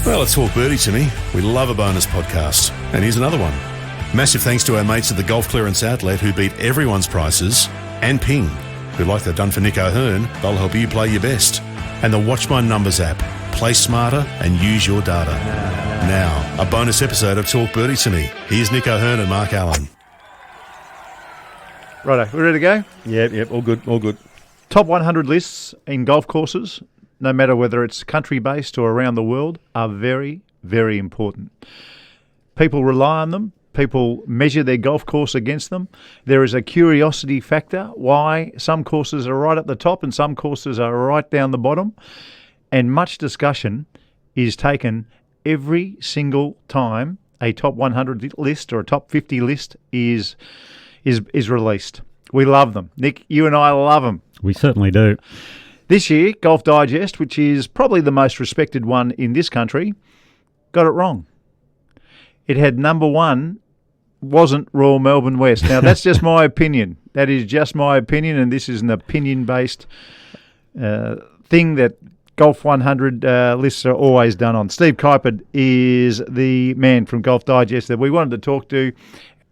Well, it's Talk Birdie To Me. We love a bonus podcast. And here's another one. Massive thanks to our mates at the Golf Clearance Outlet who beat everyone's prices, and Ping, who, like they've done for Nick O'Hearn, they'll help you play your best. And the Watch My Numbers app. Play smarter and use your data. Now, a bonus episode of Talk Birdie To Me. Here's Nick O'Hearn and Mark Allen. Righto, we ready to go? Yep, all good. Top 100 lists in golf courses, no matter whether it's country-based or around the world, are very, very important. People rely on them. People measure their golf course against them. There is a curiosity factor why some courses are right at the top and some courses are right down the bottom. And much discussion is taken every single time a top 100 list or a top 50 list is released. We love them. Nick, you and I love them. We certainly do. This year, Golf Digest, which is probably the most respected one in this country, got it wrong. It had number one wasn't Royal Melbourne West. Now, that's just my opinion. That is just my opinion, and this is an opinion-based thing that Golf 100 lists are always done on. Steve Keipert is the man from Golf Digest that we wanted to talk to.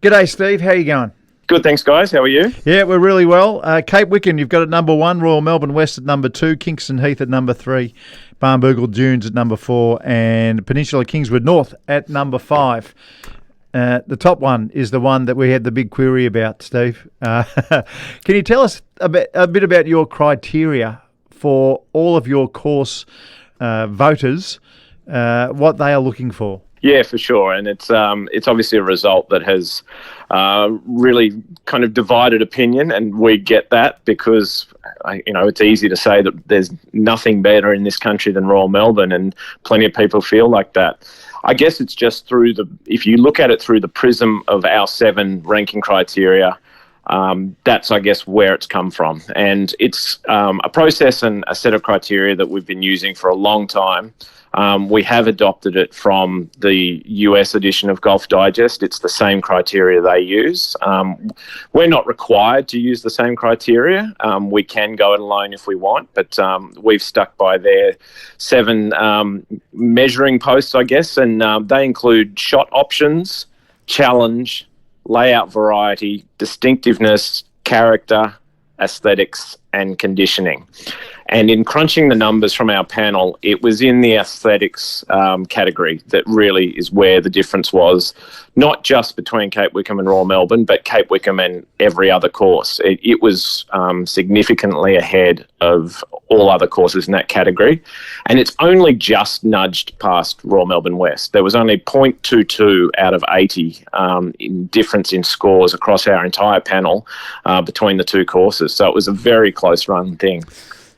G'day, Steve. How you going? Good, thanks, guys. How are you? Yeah, we're really well. Cape Wickham, you've got at number one, Royal Melbourne West at number two, Kingston Heath at number three, Barnbougle Dunes at number four, and Peninsula Kingswood North at number five. The top one is the one that we had the big query about, Steve. Can you tell us a bit about your criteria for all of your course voters, what they are looking for? Yeah, for sure. And it's obviously a result that has really kind of divided opinion, and we get that because, it's easy to say that there's nothing better in this country than Royal Melbourne, and plenty of people feel like that. I guess it's just if you look at it through the prism of our 7 ranking criteria, that's, I guess, where it's come from. And it's a process and a set of criteria that we've been using for a long time. We have adopted it from the US edition of Golf Digest. It's the same criteria they use. We're not required to use the same criteria. We can go it alone if we want, but we've stuck by their 7 measuring posts, I guess, and they include shot options, challenge, layout variety, distinctiveness, character, aesthetics, and conditioning. And in crunching the numbers from our panel, it was in the aesthetics category that really is where the difference was, not just between Cape Wickham and Royal Melbourne, but Cape Wickham and every other course. It was significantly ahead of all other courses in that category. And it's only just nudged past Royal Melbourne West. There was only 0.22 out of 80 in difference in scores across our entire panel between the two courses. So it was a very close run thing.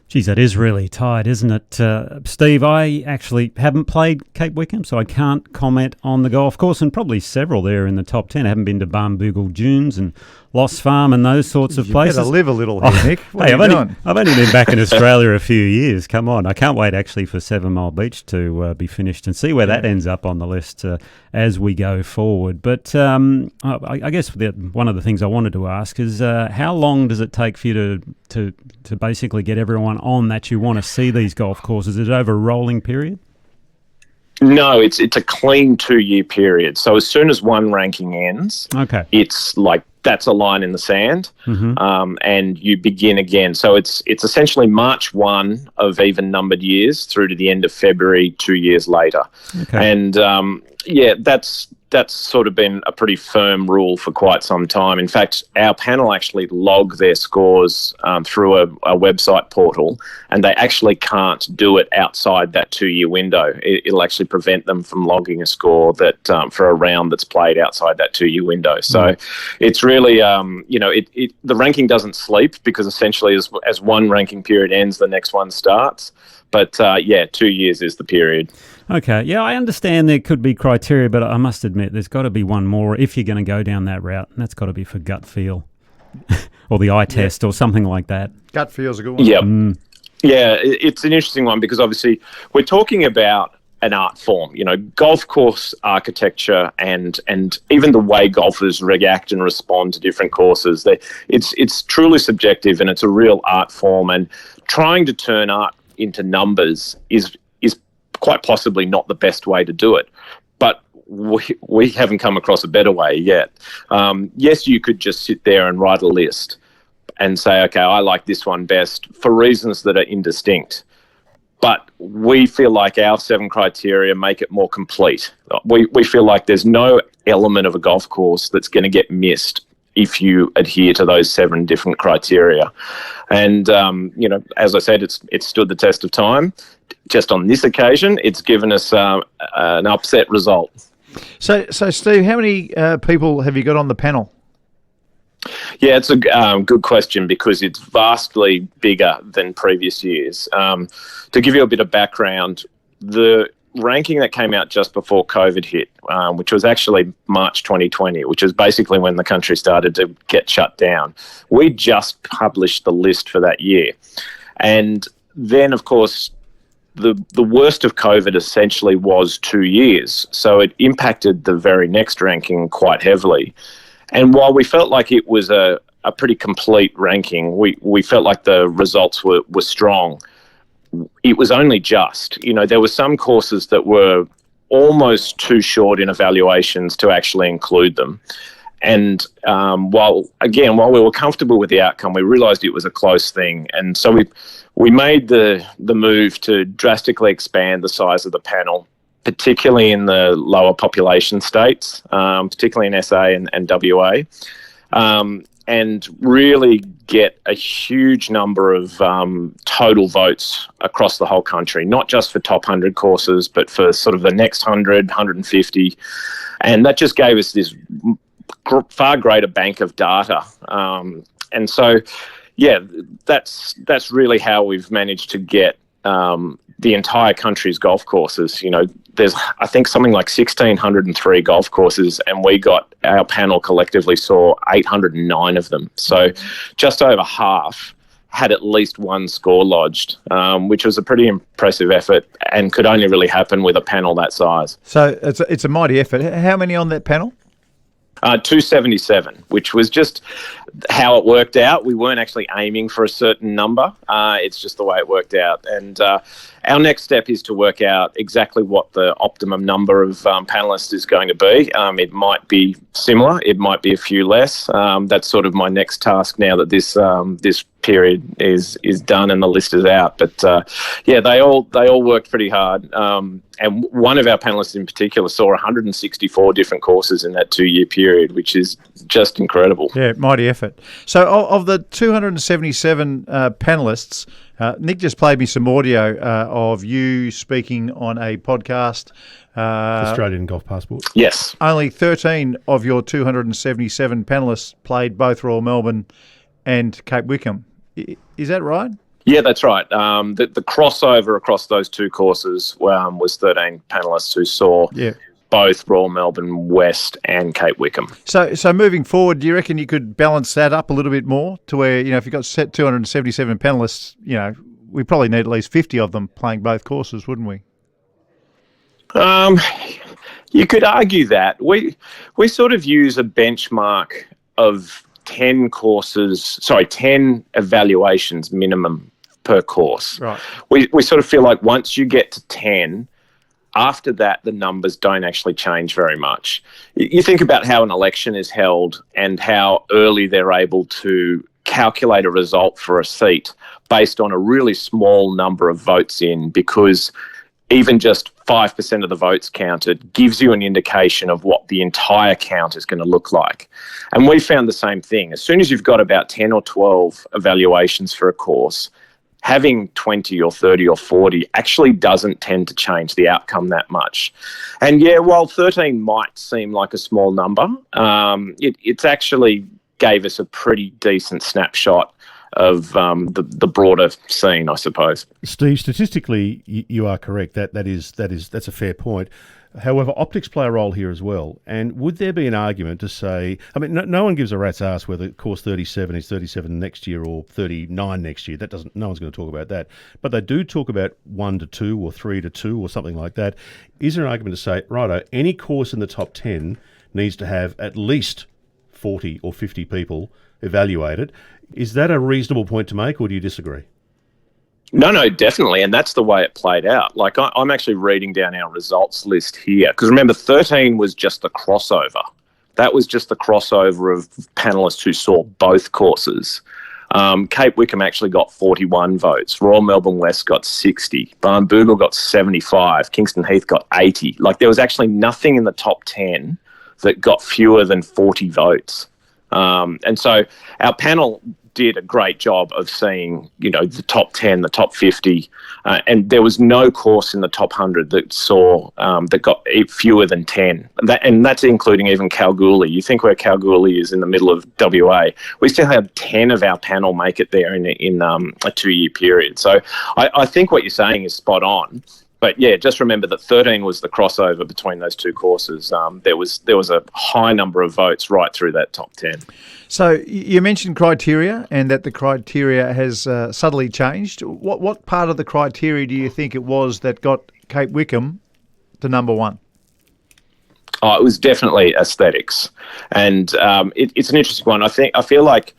Geez, that is really tight, isn't it? Steve, I actually haven't played Cape Wickham, so I can't comment on the golf course, and probably several there in the top 10. I haven't been to Barnbougle Dunes and Lost Farm and those sorts of places. You better live a little here, Nick. What are you doing? I've only been back in Australia a few years. Come on. I can't wait actually for 7 Mile Beach to be finished and see where that ends up on the list as we go forward. But I guess one of the things I wanted to ask is how long does it take for you to basically get everyone on that you want to see these golf courses? Is it over a rolling period? No, it's a clean 2-year period. So as soon as one ranking ends, it's like that's a line in the sand, and you begin again. So it's essentially March 1 of even numbered years through to the end of February 2 years later. Okay. And that's sort of been a pretty firm rule for quite some time. In fact, our panel actually log their scores through a website portal, and they actually can't do it outside that 2-year window. It'll actually prevent them from logging a score that for a round that's played outside that 2-year window. So it's really, the ranking doesn't sleep because essentially as one ranking period ends, the next one starts. But 2 years is the period. Okay, yeah, I understand there could be criteria, but I must admit there's got to be one more if you're going to go down that route, and that's got to be for gut feel or the eye test or something like that. Gut feel's a good one. Yep. Yeah, it's an interesting one because obviously we're talking about an art form, golf course architecture and even the way golfers react and respond to different courses. It's truly subjective and it's a real art form, and trying to turn art into numbers is quite possibly not the best way to do it. But we haven't come across a better way yet. Yes, you could just sit there and write a list and say, okay, I like this one best for reasons that are indistinct. But we feel like our 7 criteria make it more complete. We feel like there's no element of a golf course that's going to get missed if you adhere to those 7 different criteria. And, as I said, it's stood the test of time. Just on this occasion, it's given us an upset result. So Steve, how many people have you got on the panel? Yeah, it's a good question because it's vastly bigger than previous years. To give you a bit of background, the ranking that came out just before COVID hit, which was actually March 2020, which is basically when the country started to get shut down, we just published the list for that year. And then, of course, the worst of COVID essentially was 2 years. So it impacted the very next ranking quite heavily. And while we felt like it was a pretty complete ranking, we felt like the results were strong. It was only just. There were some courses that were almost too short in evaluations to actually include them. And while we were comfortable with the outcome, we realised it was a close thing. And so we made the move to drastically expand the size of the panel, particularly in the lower population states, particularly in SA and WA, and really get a huge number of total votes across the whole country, not just for top 100 courses, but for sort of the next 100, 150. And that just gave us this far greater bank of data. And so, yeah, that's really how we've managed to get the entire country's golf courses. There's, I think, something like 1,603 golf courses, and our panel collectively saw 809 of them. So just over half had at least one score lodged, which was a pretty impressive effort and could only really happen with a panel that size. So it's a mighty effort. How many on that panel? 277, which was just how it worked out. We weren't actually aiming for a certain number. It's just the way it worked out. And our next step is to work out exactly what the optimum number of panellists is going to be. It might be similar. It might be a few less. That's sort of my next task now that this period is done and the list is out. But they all worked pretty hard. And one of our panellists in particular saw 164 different courses in that 2-year period, which is just incredible. Yeah, mighty effort. So of the 277 panellists, Nick just played me some audio of you speaking on a podcast. Australian Golf Passport. Yes. Only 13 of your 277 panellists played both Royal Melbourne and Cape Wickham. Is that right? Yeah, that's right. The crossover across those 2 courses was 13 panellists who saw both Royal Melbourne West and Cape Wickham. So moving forward, do you reckon you could balance that up a little bit more to where, if you've got 277 panellists, we probably need at least 50 of them playing both courses, wouldn't we? You could argue that. We sort of use a benchmark of 10 evaluations minimum per course. Right. We sort of feel like once you get to 10, after that, the numbers don't actually change very much. You think about how an election is held and how early they're able to calculate a result for a seat based on a really small number of votes in, because even just 5% of the votes counted gives you an indication of what the entire count is going to look like. And we found the same thing. As soon as you've got about 10 or 12 evaluations for a course, having 20 or 30 or 40 actually doesn't tend to change the outcome that much. And yeah, while 13 might seem like a small number, it's actually gave us a pretty decent snapshot of the broader scene, I suppose. Steve, statistically, you are correct. That's a fair point. However, optics play a role here as well. And would there be an argument to say, no one gives a rat's ass whether course 37 is 37 next year or 39 next year. No one's going to talk about that. But they do talk about 1 to 2 or 3 to 2 or something like that. Is there an argument to say, righto, any course in the top 10 needs to have at least 40 or 50 people evaluated? Is that a reasonable point to make, or do you disagree? No, definitely. And that's the way it played out. Like, I'm actually reading down our results list here. Because remember, 13 was just the crossover. That was just the crossover of panellists who saw both courses. Cape Wickham actually got 41 votes. Royal Melbourne West got 60. Barnbougle got 75. Kingston Heath got 80. Like, there was actually nothing in the top 10 that got fewer than 40 votes. And so our panel did a great job of seeing, the top 10, the top 50, and there was no course in the top 100 that saw that got fewer than 10. And that's including even Kalgoorlie. You think where Kalgoorlie is in the middle of WA, we still had 10 of our panel make it there in a 2-year period. So I think what you're saying is spot on. But yeah, just remember that 13 was the crossover between those two courses. There was a high number of votes right through that top 10. So you mentioned criteria and that the criteria has subtly changed. What part of the criteria do you think it was that got Cape Wickham to number one? Oh, it was definitely aesthetics, and it's an interesting one. I feel like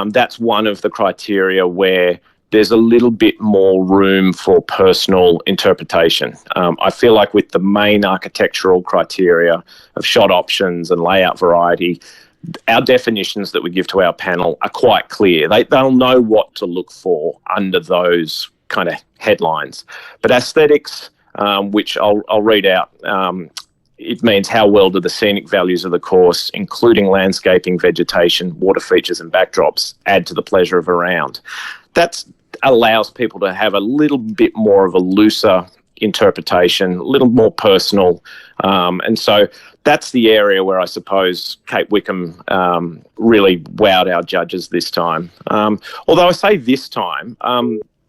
that's one of the criteria where there's a little bit more room for personal interpretation. I feel like with the main architectural criteria of shot options and layout variety, our definitions that we give to our panel are quite clear. They'll know what to look for under those kind of headlines. But aesthetics, which I'll read out, it means how well do the scenic values of the course, including landscaping, vegetation, water features and backdrops, add to the pleasure of a round. That allows people to have a little bit more of a looser interpretation, a little more personal. And so that's the area where I suppose Cape Wickham really wowed our judges this time. Although I say this time,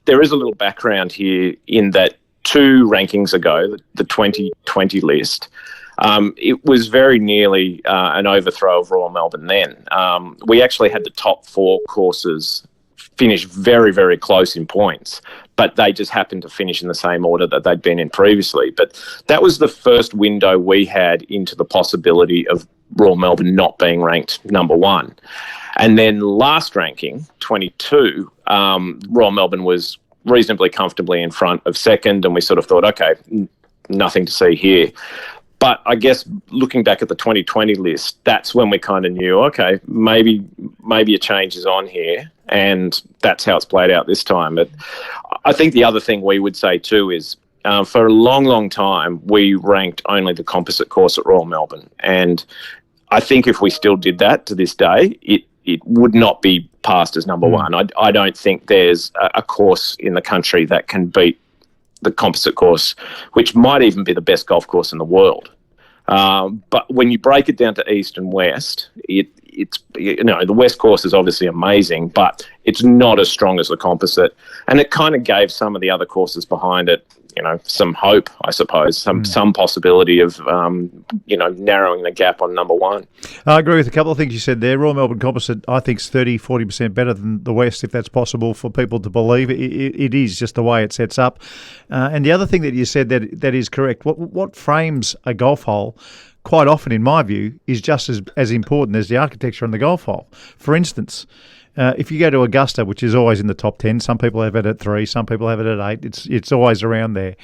there is a little background here in that 2 rankings ago, the 2020 list, it was very nearly an overthrow of Royal Melbourne then. We actually had the top 4 courses finish very, very close in points, but they just happened to finish in the same order that they'd been in previously. But that was the first window we had into the possibility of Royal Melbourne not being ranked number 1. And then last ranking, 22, Royal Melbourne was reasonably comfortably in front of second, and we sort of thought, okay, nothing to see here. But I guess looking back at the 2020 list, that's when we kind of knew, okay, maybe a change is on here, and that's how it's played out this time. But I think the other thing we would say too is for a long, long time, we ranked only the composite course at Royal Melbourne. And I think if we still did that to this day, it would not be passed as number 1. I don't think there's a course in the country that can beat the composite course, which might even be the best golf course in the world. But when you break it down to east and west, it's the west course is obviously amazing, but it's not as strong as the composite, and it kind of gave some of the other courses behind it, some hope, I suppose, some possibility of narrowing the gap on number 1. I agree with a couple of things you said there. Royal Melbourne Composite, I think, is 30-40% better than the West, if that's possible for people to believe. It is just the way it sets up. And the other thing that you said that is correct. What frames a golf hole, quite often, in my view, is just as important as the architecture on the golf hole. For instance, if you go to Augusta, which is always in the top 10, some people have it at 3, some people have it at 8. It's always around there.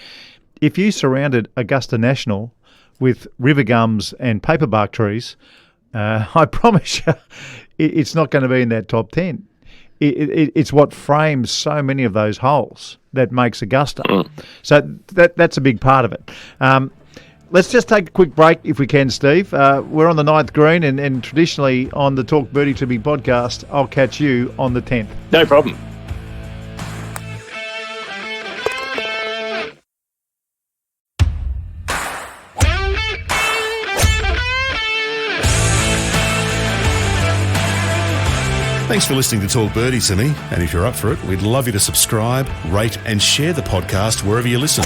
If you surrounded Augusta National with river gums and paperbark trees, I promise you, it's not going to be in that top 10. It's what frames so many of those holes that makes Augusta. So that's a big part of it. Let's just take a quick break if we can, Steve. We're on the 9th green, and traditionally on the Talk Birdie To Me podcast, I'll catch you on the 10th. No problem. Thanks for listening to Talk Birdie To Me, and if you're up for it, we'd love you to subscribe, rate and share the podcast wherever you listen.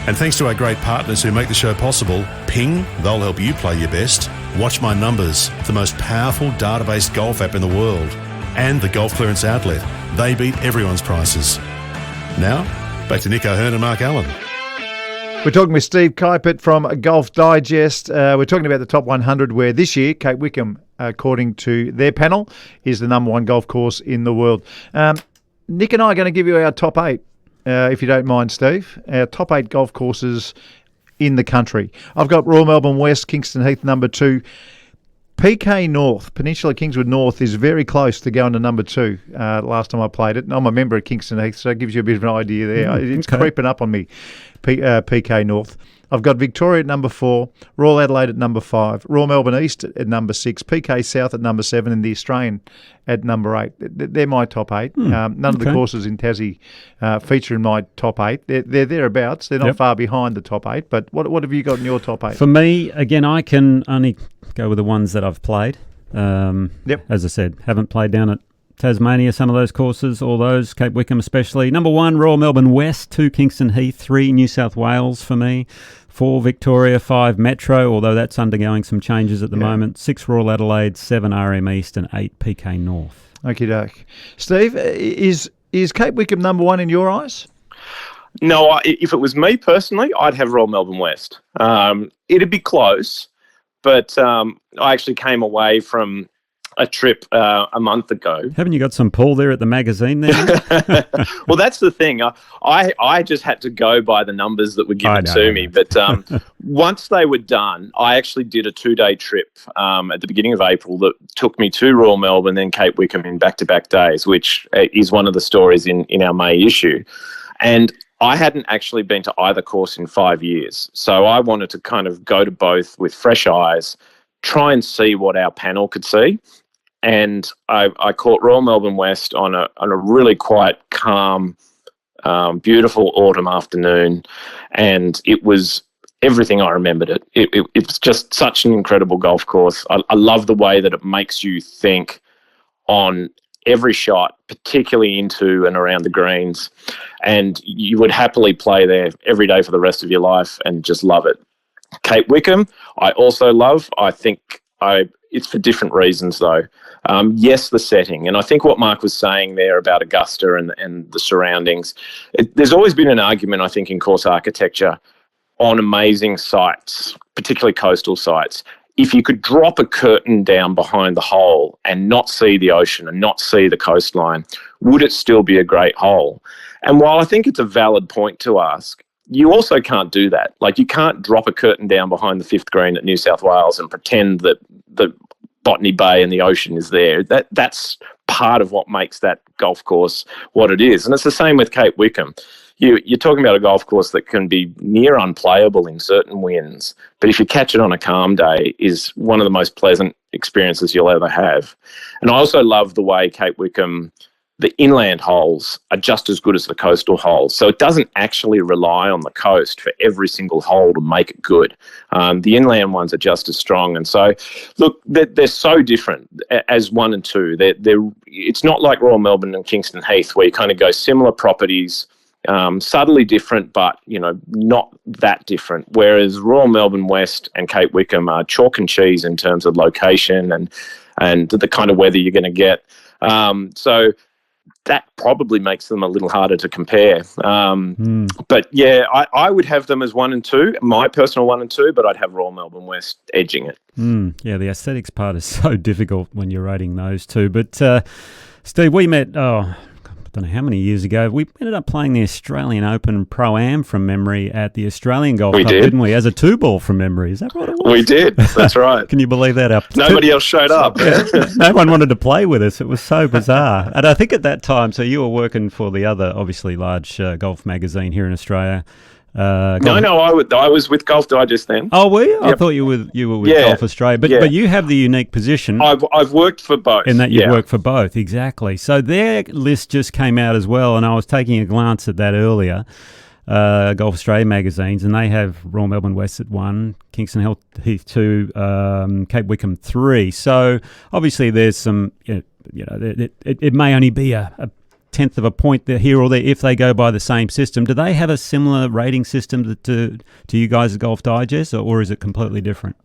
And thanks to our great partners who make the show possible, Ping, they'll help you play your best, Watch My Numbers, the most powerful database golf app in the world, and the Golf Clearance Outlet. They beat everyone's prices. Now, back to Nick O'Hearn and Mark Allen. We're talking with Steve Keipert from Golf Digest. We're talking about the top 100, where this year, Cape Wickham, according to their panel, is the number 1 golf course in the world. Nick and I are going to give you our top 8 if you don't mind, Steve, our top 8 golf courses in the country. I've got Royal Melbourne West, Kingston Heath, number 2. PK North, Peninsula Kingswood North, is very close to going to number 2 last time I played it. And I'm a member of Kingston Heath, so it gives you a bit of an idea there. It's creeping up on me, PK North. I've got Victoria at number 4, Royal Adelaide at number 5, Royal Melbourne East at number 6, PK South at number 7, and the Australian at number 8. They're my top 8. None of the courses in Tassie feature in my top 8. They're thereabouts. They're not far behind the top 8. But what have you got in your top 8? For me, again, I can only go with the ones that I've played. As I said, haven't played down at Tasmania, some of those courses, all those, Cape Wickham especially. Number 1, Royal Melbourne West, 2, Kingston Heath, 3, New South Wales for me, 4, Victoria, 5, Metro, although that's undergoing some changes at the moment, 6, Royal Adelaide, 7, RM East, and 8, PK North. Okie doke. Steve, is Cape Wickham number 1 in your eyes? No, if it was me personally, I'd have Royal Melbourne West. It'd be close, but I actually came away from a trip a month ago. Haven't you got some pull there at the magazine there? Well, that's the thing. I just had to go by the numbers that were given to me. But once they were done, I actually did a 2-day trip at the beginning of April that took me to Royal Melbourne, then Cape Wickham in back-to-back days, which is one of the stories in our May issue. And I hadn't actually been to either course in 5 years. So I wanted to kind of go to both with fresh eyes, try and see what our panel could see. And I caught Royal Melbourne West on a really quite calm, beautiful autumn afternoon, and it was everything I remembered it. It was just such an incredible golf course. I love the way that it makes you think on every shot, particularly into and around the greens, and you would happily play there every day for the rest of your life and just love it. Cape Wickham, I also love. I think it's for different reasons, though. Yes, the setting. And I think what Mark was saying there about Augusta and the surroundings, there's always been an argument, I think, in course architecture on amazing sites, particularly coastal sites. If you could drop a curtain down behind the hole and not see the ocean and not see the coastline, would it still be a great hole? And while I think it's a valid point to ask, you also can't do that. Like, you can't drop a curtain down behind the 5th green at New South Wales and pretend that the Botany Bay and the ocean is there. That's part of what makes that golf course what it is. And it's the same with Cape Wickham. You're talking about a golf course that can be near unplayable in certain winds, but if you catch it on a calm day, is one of the most pleasant experiences you'll ever have. And I also love the way Cape Wickham, the inland holes are just as good as the coastal holes. So it doesn't actually rely on the coast for every single hole to make it good. The inland ones are just as strong. And so, look, they're so different as 1 and 2. It's not like Royal Melbourne and Kingston Heath, where you kind of go similar properties, subtly different, but, not that different. Whereas Royal Melbourne West and Cape Wickham are chalk and cheese in terms of location and the kind of weather you're going to get. So that probably makes them a little harder to compare. But yeah, I would have them as 1 and 2, my personal 1 and 2, but I'd have Royal Melbourne West edging it. Yeah, the aesthetics part is so difficult when you're rating those two. But Steve, we met, I don't know how many years ago, we ended up playing the Australian Open Pro-Am from memory at the Australian Golf Club, didn't we? As a 2-ball from memory. Is that what it was? We did. That's right. Can you believe that? Nobody else showed up. No one wanted to play with us. It was so bizarre. And I think at that time, so you were working for the other, obviously, large golf magazine here in Australia. No, I was with Golf Digest then. Oh, were you? Yep. I thought you were with Golf Australia. But you have the unique position. I've worked for both. In that you've worked for both, exactly. So their list just came out as well, and I was taking a glance at that earlier, Golf Australia magazines, and they have Royal Melbourne West at 1, Kingston Heath 2, Cape Wickham 3. So obviously there's some, it may only be a tenth of a point there, here or there, if they go by the same system. Do they have a similar rating system to you guys at Golf Digest, or is it completely different?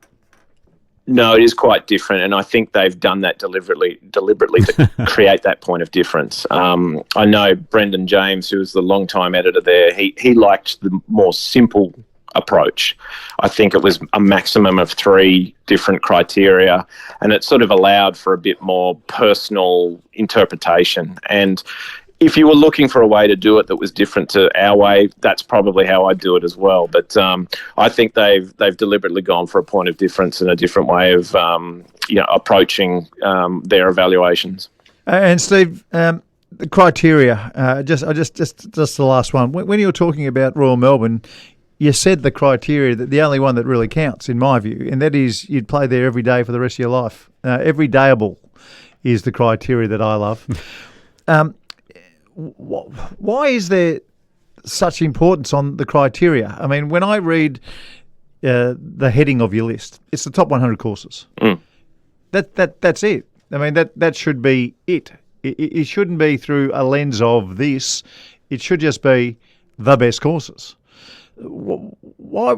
No, it is quite different, and I think they've done that deliberately to create that point of difference. I know Brendan James, who was the long-time editor there, he liked the more simple approach. I think it was a maximum of 3 different criteria, and it sort of allowed for a bit more personal interpretation. And if you were looking for a way to do it that was different to our way, that's probably how I'd do it as well. But I think they've deliberately gone for a point of difference and a different way of approaching their evaluations. And Steve, the criteria. Just the last one. When you were talking about Royal Melbourne, you said the criteria that the only one that really counts, in my view, and that is you'd play there every day for the rest of your life. Every dayable is the criteria that I love. Why is there such importance on the criteria? I mean, when I read the heading of your list, it's the top 100 courses. That's it. I mean, that should be it. It shouldn't be through a lens of this. It should just be the best courses. Why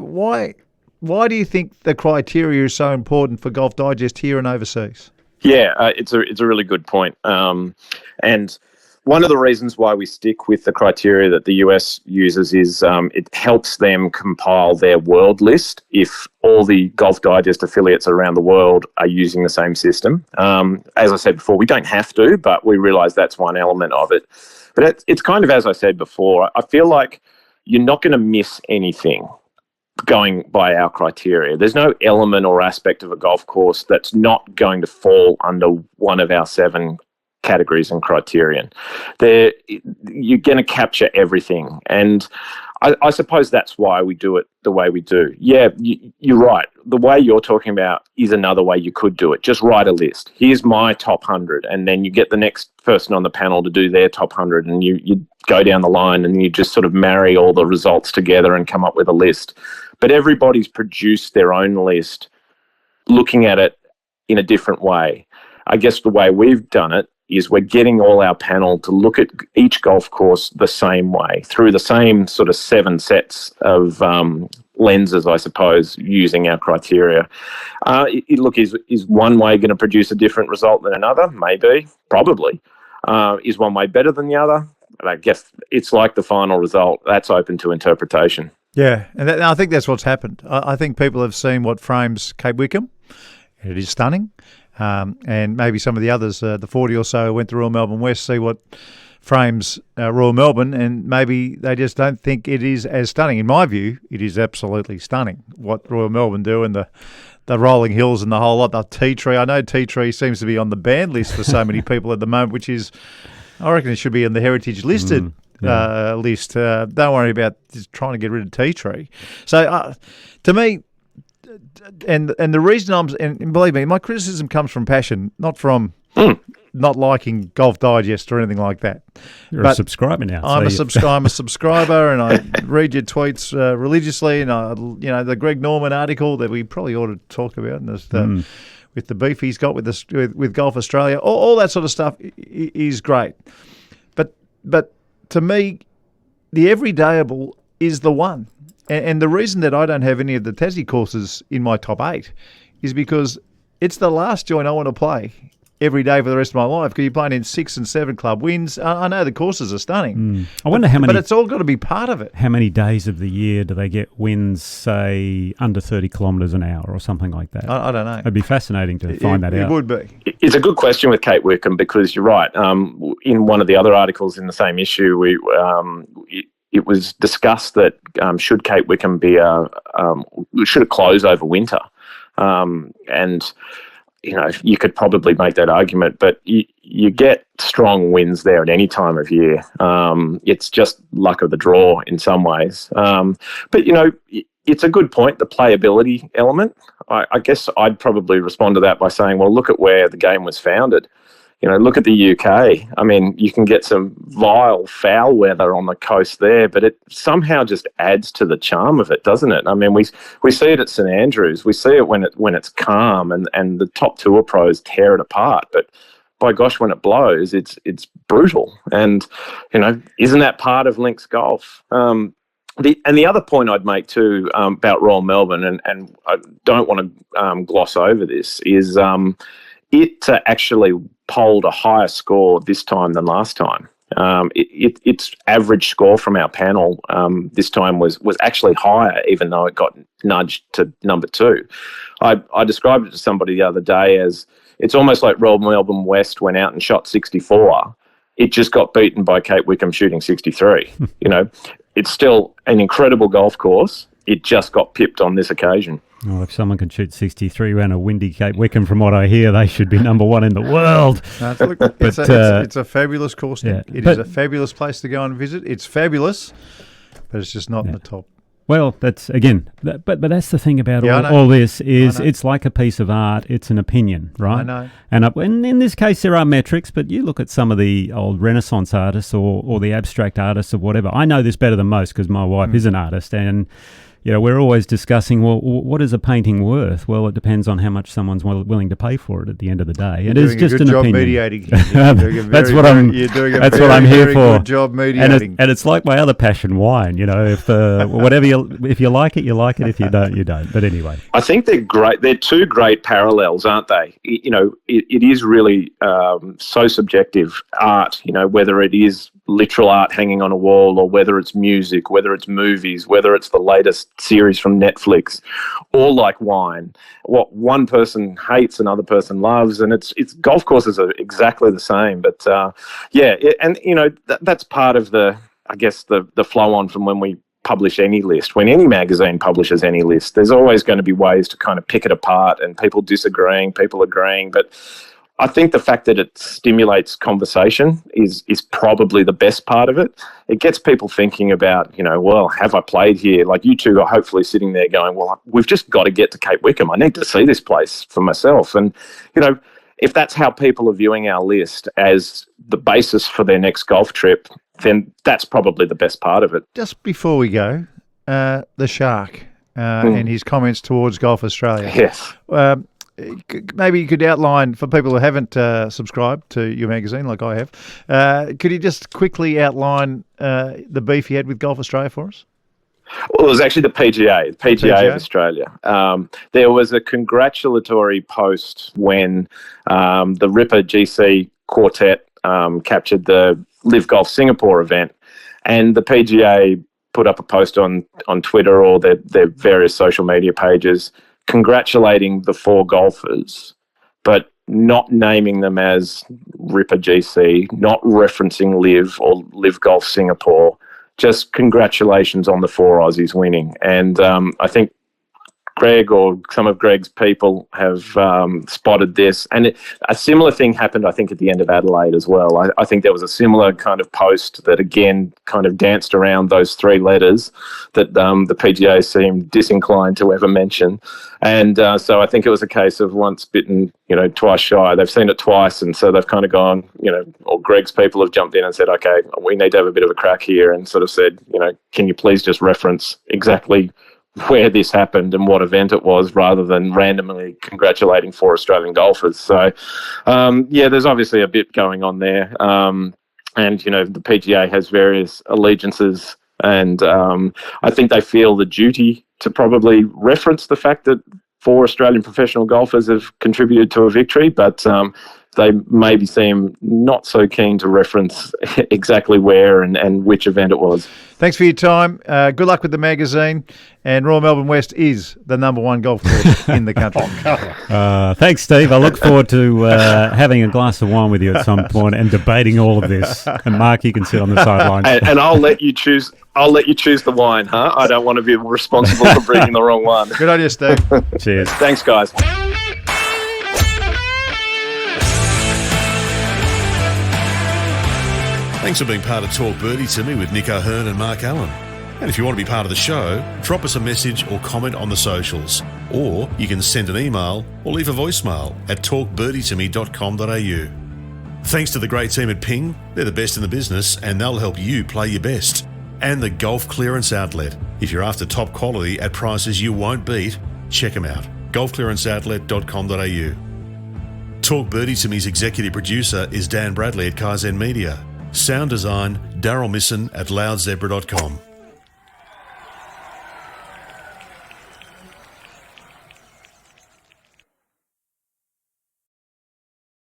do you think the criteria is so important for Golf Digest here and overseas? Yeah, it's a really good point. And one of the reasons why we stick with the criteria that the US uses is it helps them compile their world list if all the Golf Digest affiliates around the world are using the same system. As I said before, we don't have to, but we realise that's one element of it. But it's kind of, as I said before, I feel like you're not going to miss anything going by our criteria. There's no element or aspect of a golf course that's not going to fall under one of our 7 categories and criterion. You're going to capture everything. And I suppose that's why we do it the way we do. Yeah, you're right. The way you're talking about is another way you could do it. Just write a list. Here's my top 100, and then you get the next person on the panel to do their top 100, and you go down the line and you just sort of marry all the results together and come up with a list. But everybody's produced their own list, looking at it in a different way. I guess the way we've done it is we're getting all our panel to look at each golf course the same way, through the same sort of 7 sets of lenses, I suppose, using our criteria. Is one way going to produce a different result than another? Maybe, probably. Is one way better than the other? And I guess it's like the final result. That's open to interpretation. Yeah, and I think that's what's happened. I think people have seen what frames Cape Wickham. It is stunning. And maybe some of the others, the 40 or so who went to Royal Melbourne West, see what frames Royal Melbourne, and maybe they just don't think it is as stunning. In my view, it is absolutely stunning what Royal Melbourne do, and the rolling hills and the whole lot. The tea tree, I know tea tree seems to be on the banned list for so many people at the moment, which is, I reckon it should be in the heritage listed list. Don't worry about just trying to get rid of tea tree. So to me, and the reason and believe me, my criticism comes from passion, not from not liking Golf Digest or anything like that. You're a subscriber now. I'm a subscriber, and I read your tweets religiously. And the Greg Norman article that we probably ought to talk about, and with the beef he's got with Golf Australia, all that sort of stuff is great. But to me, the everydayable is the one. And the reason that I don't have any of the Tassie courses in my top 8 is because it's the last joint I want to play every day for the rest of my life, because you're playing in 6 and 7 club wins. I know the courses are stunning. I wonder how many... But it's all got to be part of it. How many days of the year do they get wins, say, under 30 kilometres an hour or something like that? I don't know. It'd be fascinating to find that out. It would be. It's a good question with Cape Wickham, because you're right. In one of the other articles in the same issue, it was discussed that should Cape Wickham should it close over winter? And you could probably make that argument, but you get strong winds there at any time of year. It's just luck of the draw in some ways. But it's a good point, the playability element. I guess I'd probably respond to that by saying, well, look at where the game was founded. Look at the UK. I mean, you can get some vile, foul weather on the coast there, but it somehow just adds to the charm of it, doesn't it? I mean, we see it at St Andrews. We see it when it's calm and the top tour pros tear it apart. But by gosh, when it blows, it's brutal. And isn't that part of links golf? The other point I'd make too about Royal Melbourne, and I don't want to gloss over this, is it actually polled a higher score this time than last time. Its average score from our panel this time was actually higher, even though it got nudged to number 2. I described it to somebody the other day as it's almost like Royal Melbourne West went out and shot 64, it just got beaten by Cape Wickham shooting 63. You know, it's still an incredible golf course. It just got pipped on this occasion. Well, if someone can shoot 63 around a windy Cape Wickham, from what I hear, they should be number one in the world. No, it's a fabulous course, Nick. It is a fabulous place to go and visit. It's fabulous, but it's just not in the top. Well, that's, again, but that's the thing about all this is it's like a piece of art. It's an opinion, right? I know. And in this case, there are metrics, but you look at some of the old Renaissance artists or the abstract artists or whatever. I know this better than most because my wife is an artist, and you know, we're always discussing, well, what is a painting worth? Well, it depends on how much someone's willing to pay for it at the end of the day. It is just an opinion. Mediating. That's what I'm here for. Good job mediating. And it's like my other passion, wine. You know, if if you like it, you like it. If you don't, you don't. But anyway, I think they're great. They're two great parallels, aren't they? You know, it is really so subjective art. You know, whether it is literal art hanging on a wall, or whether it's music, whether it's movies, whether it's the latest series from Netflix, or like wine, what one person hates another person loves, and it's golf courses are exactly the same. But and you know that's part of the flow on from when we publish any list. When any magazine publishes any list, there's always going to be ways to kind of pick it apart, and people disagreeing, people agreeing, but I think the fact that it stimulates conversation is probably the best part of it. It gets people thinking about, you know, well, have I played here? Like you two are hopefully sitting there going, well, we've just got to get to Cape Wickham. I need to see this place for myself. And, you know, if that's how people are viewing our list as the basis for their next golf trip, then that's probably the best part of it. Just before we go, the Shark and his comments towards Golf Australia. Yes. Maybe you could outline, for people who haven't subscribed to your magazine like I have, could you just quickly outline the beef he had with Golf Australia for us? Well, it was actually the PGA of Australia. There was a congratulatory post when the Ripper GC quartet captured the Live Golf Singapore event, and the PGA put up a post on Twitter or their various social media pages congratulating the four golfers, but not naming them as Ripper GC, not referencing Live or Live Golf Singapore, just congratulations on the four Aussies winning. And I think Greg or some of Greg's people have spotted this. And a similar thing happened, I think, at the end of Adelaide as well. I think there was a similar kind of post that, again, kind of danced around those three letters that the PGA seemed disinclined to ever mention. And so I think it was a case of once bitten, you know, twice shy. They've seen it twice, and so they've kind of gone, you know, or Greg's people have jumped in and said, okay, we need to have a bit of a crack here, and sort of said, you know, can you please just reference exactly where this happened and what event it was, rather than randomly congratulating four Australian golfers. So, there's obviously a bit going on there. And, you know, the PGA has various allegiances, and I think they feel the duty to probably reference the fact that four Australian professional golfers have contributed to a victory, but they maybe seem not so keen to reference exactly where and which event it was. Thanks for your time. Good luck with the magazine. And Royal Melbourne West is the number one golf course in the country. Thanks, Steve. I look forward to having a glass of wine with you at some point and debating all of this. And Mark, you can sit on the sidelines. And I'll let you choose. I'll let you choose the wine, huh? I don't want to be responsible for bringing the wrong one. Good on you, Steve. Cheers. Thanks, guys. Thanks for being part of Talk Birdie To Me with Nick O'Hearn and Mark Allen. And if you want to be part of the show, drop us a message or comment on the socials. Or you can send an email or leave a voicemail at talkbirdietome.com.au. Thanks to the great team at Ping. They're the best in the business, and they'll help you play your best. And the Golf Clearance Outlet. If you're after top quality at prices you won't beat, check them out. golfclearanceoutlet.com.au. Talk Birdie To Me's executive producer is Dan Bradley at Kaizen Media. Sound design, Daryl Misson at loudzebra.com.